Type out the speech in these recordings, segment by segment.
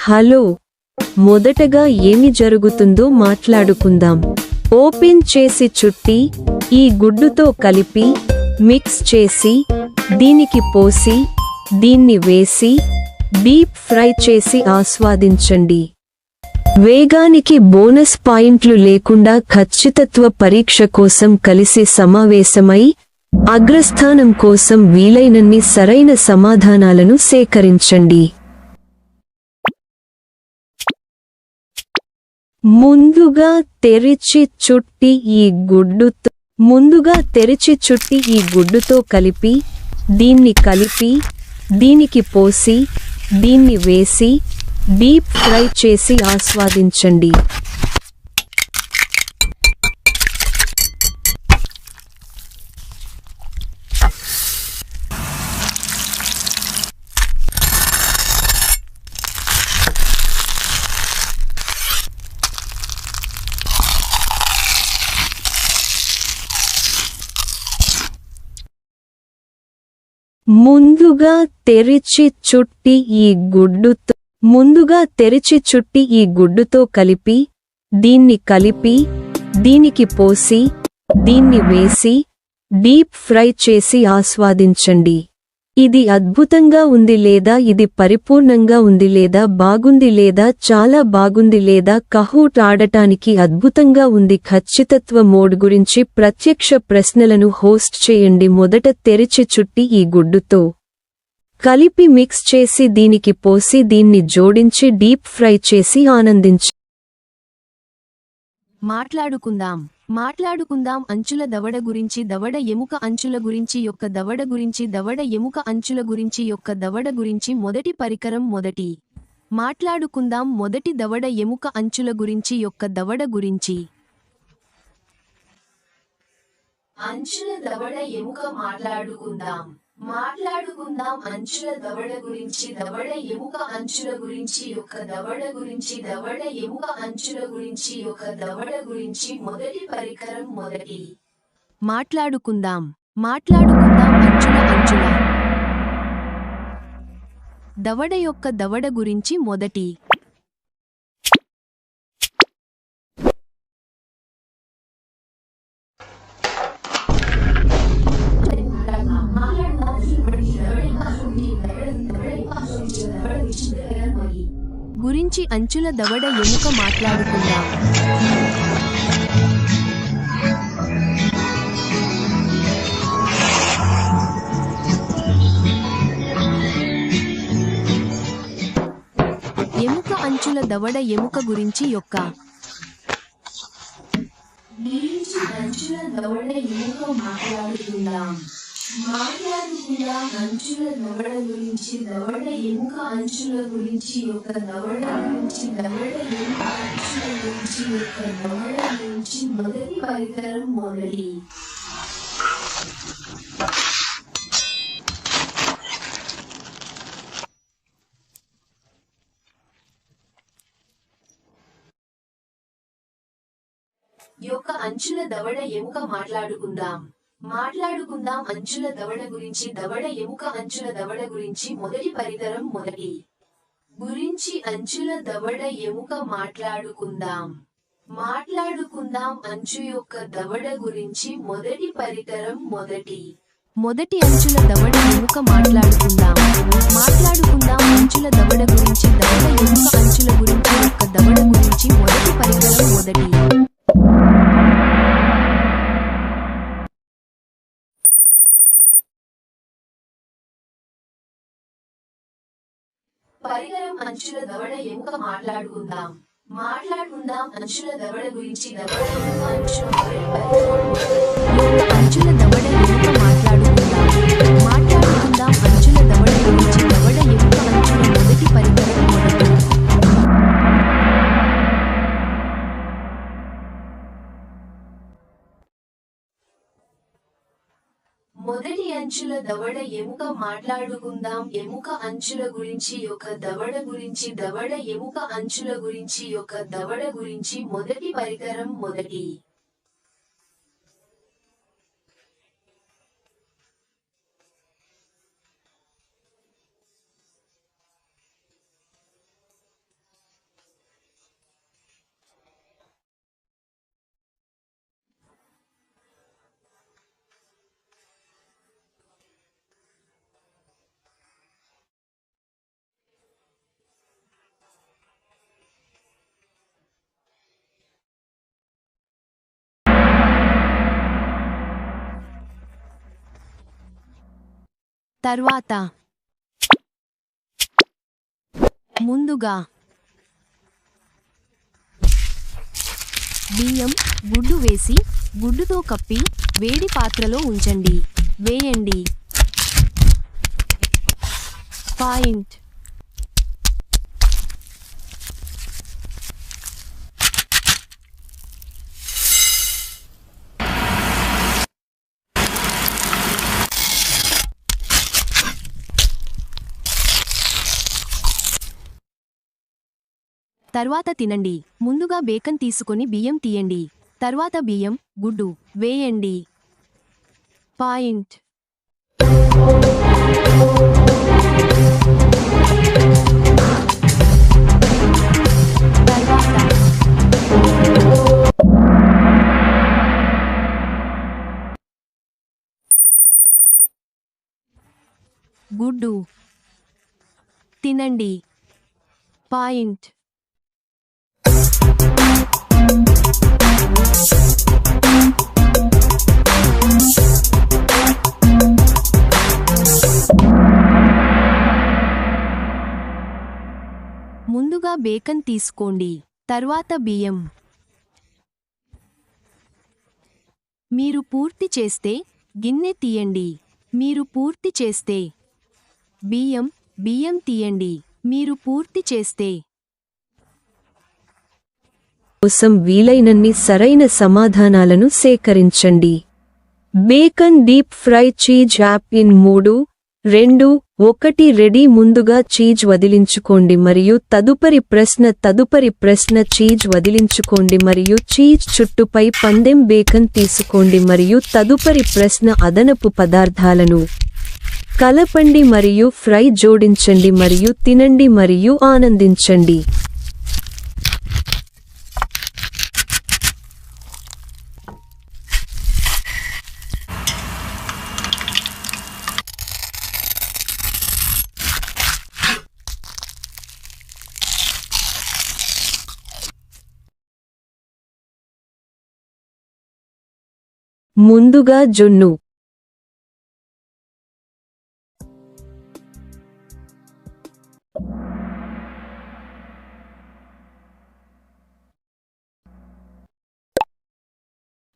Hello, మొదటగా ఏమి జరుగుతుందో మాట్లాడుకుందాం. ఓపెన్ చేసి చుట్టి ఈ గుడ్డుతో కలిపి మిక్స్ చేసి దీనికి పోసి దీన్ని వేసి డీప్ ఫ్రై చేసి ఆస్వాదించండి. వేగానికి బోనస్ పాయింట్లు లేకుండా ఖచ్చితత్వ పరీక్ష కోసం కలిసి సమావేశమై అగ్రస్థానం కోసం వీలైనన్ని సరైన సమాధానాలను సేకరించండి. ముందుగా తెరిచి చుట్టి ఈ గుడ్డుతో కలిపి దీనికి పోసి దీన్ని వేసి డీప్ ఫ్రై చేసి ఆస్వాదించండి. ముందుగా తెరిచి చుట్టి ఈ గుడ్డుతో కలిపి దీనికి పోసి దీన్ని వేసి డీప్ ఫ్రై చేసి ఆస్వాదించండి. ఇది అద్భుతంగా ఉంది లేదా ఇది పరిపూర్ణంగా ఉంది లేదా బాగుంది లేదా చాలా బాగుంది లేదా కహూట్ ఆడటానికి అద్భుతంగా ఉంది. ఖచ్చితత్వ మోడ్ గురించి ప్రత్యక్ష ప్రశ్నలను హోస్ట్ చేయండి. మొదట తెరిచి చుట్టి ఈ గుడ్డుతో కలిపి మిక్స్ చేసి దీనికి పోసి దీన్ని జోడించి డీప్ ఫ్రై చేసి ఆనందించండి. మాట్లాడుకుందాం అంచుల దవడ గురించి, దవడ ఎముక అంచుల గురించి యొక్క దవడ గురించి, దవడ ఎముక అంచుల గురించి యొక్క దవడ గురించి. మొదటి పరికరం మాట్లాడుకుందాం మొదటి దవడ ఎముక అంచుల గురించి యొక్క దవడ గురించి. అంచుల దవడ ఎముక మాట్లాడుకుందాం అంచుల దవడ గురించి, దవడ ఎముక అంచుల గురించి యొక్క దవడ గురించి, దవడ ఎముక అంచుల గురించి యొక్క దవడ గురించి. మొదటి పరికరం మాట్లాడుకుందాం అంచుల దవడ యొక్క దవడ గురించి. మొదటి గురించి అంచుల దవడ ఎముక మాట్లాడుకుందాం. ఎముక అంచుల దవడ ఎముక గురించి యొక్క అంచుల దవడ ఎముక మాట్లాడుకుందాం అంచుల దవడ గురించి, దవడ ఎముక అంచుల గురించి యొక్క దవడ గురించి, దవడ ఎముక అంచుల గురించి యొక్క దవడ గురించి. మొదటి పరికరం యొక్క అంచుల దవడ ఎముక మాట్లాడుకుందాం అంచుల దవడ గురించి, దవడ ఎముక అంచుల దవడ గురించి. మొదటి పరికరం గురించి అంచుల దవడ ఎముక మాట్లాడుకుందాం అంచు యొక్క దవడ గురించి. మొదటి పరికరం మొదటి అంచుల దవడ ఎముక మాట్లాడుకుందాం అంచుల దవడ గురించి, దవడ ఎముక అంచుల గురించి యొక్క దవడ గురించి. మొదటి పరికరం అంచుల దవడ ఎముక మాట్లాడుకుందాం అంచుల దవడ గురించి, దవడ ఎముక అంచుల దవడ ఎముక మాట్లాడుకుందాం అంచుల దవడ గురించి, దవడ ఎముక అంచుల. మొదటి పరికరం మొదటి అంచుల దవడ ఎముక మాట్లాడుకుందాం ఎముక అంచుల గురించి యొక్క దవడ గురించి, దవడ ఎముక అంచుల గురించి యొక్క దవడ గురించి. మొదటి పరికరం తర్వాత ముందుగా బియ్యం గుడ్డు వేసి గుడ్డుతో కప్పి వేడి పాత్రలో ఉంచండి. వేయండి. పాయింట్. తర్వాత తినండి. ముందుగా బేకన్ తీసుకొని బియ్యం తీయండి. తర్వాత బియ్యం గుడ్డు వేయండి. పాయింట్. తర్వాత గుడ్డు తినండి. పాయింట్. ముందుగా బేకన్ తీసుకోండి. తర్వాత బియ్యం. మీరు పూర్తి చేస్తే గిన్నె తీయండి. మీరు పూర్తి చేస్తే బియ్యం తీయండి. మీరు పూర్తి చేస్తే కోసం వీలైనన్ని సరైన సమాధానాలను సేకరించండి. Bacon deep fry cheese app in 3, 2, 1 ready. ముందుగా చీజ్ వదిలించుకోండి మరియు తదుపరి ప్రశ్న చీజ్ వదిలించుకోండి మరియు చీజ్ చుట్టుపై పందెం. బేకన్ తీసుకోండి మరియు తదుపరి ప్రశ్న అదనపు పదార్థాలను కలపండి మరియు ఫ్రై జోడించండి మరియు తినండి మరియు ఆనందించండి. ముందుగా జున్ను.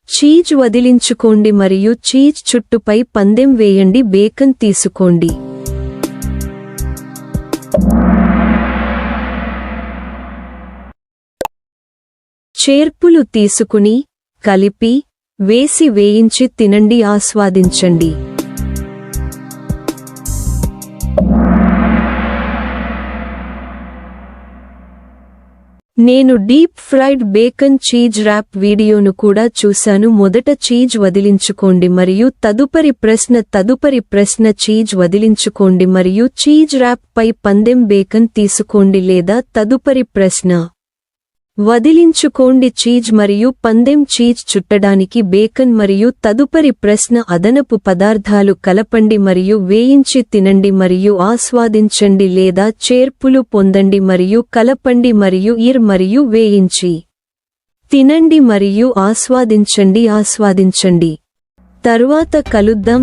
చీజ్ వదిలించుకోండి మరియు చీజ్ చుట్టుపై పందెం వేయండి. బేకన్ తీసుకోండి. చేర్పులు తీసుకుని కలిపి వేసి వేయించి తినండి. ఆస్వాదించండి. నేను deep fried bacon cheese wrap వీడియోను కూడా చూశాను. మొదట చీజ్ వదిలించుకోండి మరియు తదుపరి ప్రశ్న చీజ్ వదిలించుకోండి మరియు చీజ్ ర్యాప్ పై పందెం. బేకన్ తీసుకోండి లేదా తదుపరి ప్రశ్న వదిలించుకోండి చీజ్ మరియు పందెం. చీజ్ చుట్టడానికి బేకన్ మరియు తదుపరి ప్రశ్న అదనపు పదార్థాలు కలపండి మరియు వేయించి తినండి మరియు ఆస్వాదించండి లేదా చేర్పులు పొందండి మరియు కలపండి మరియు వేయించి తినండి మరియు ఆస్వాదించండి. తర్వాత కలుద్దాం.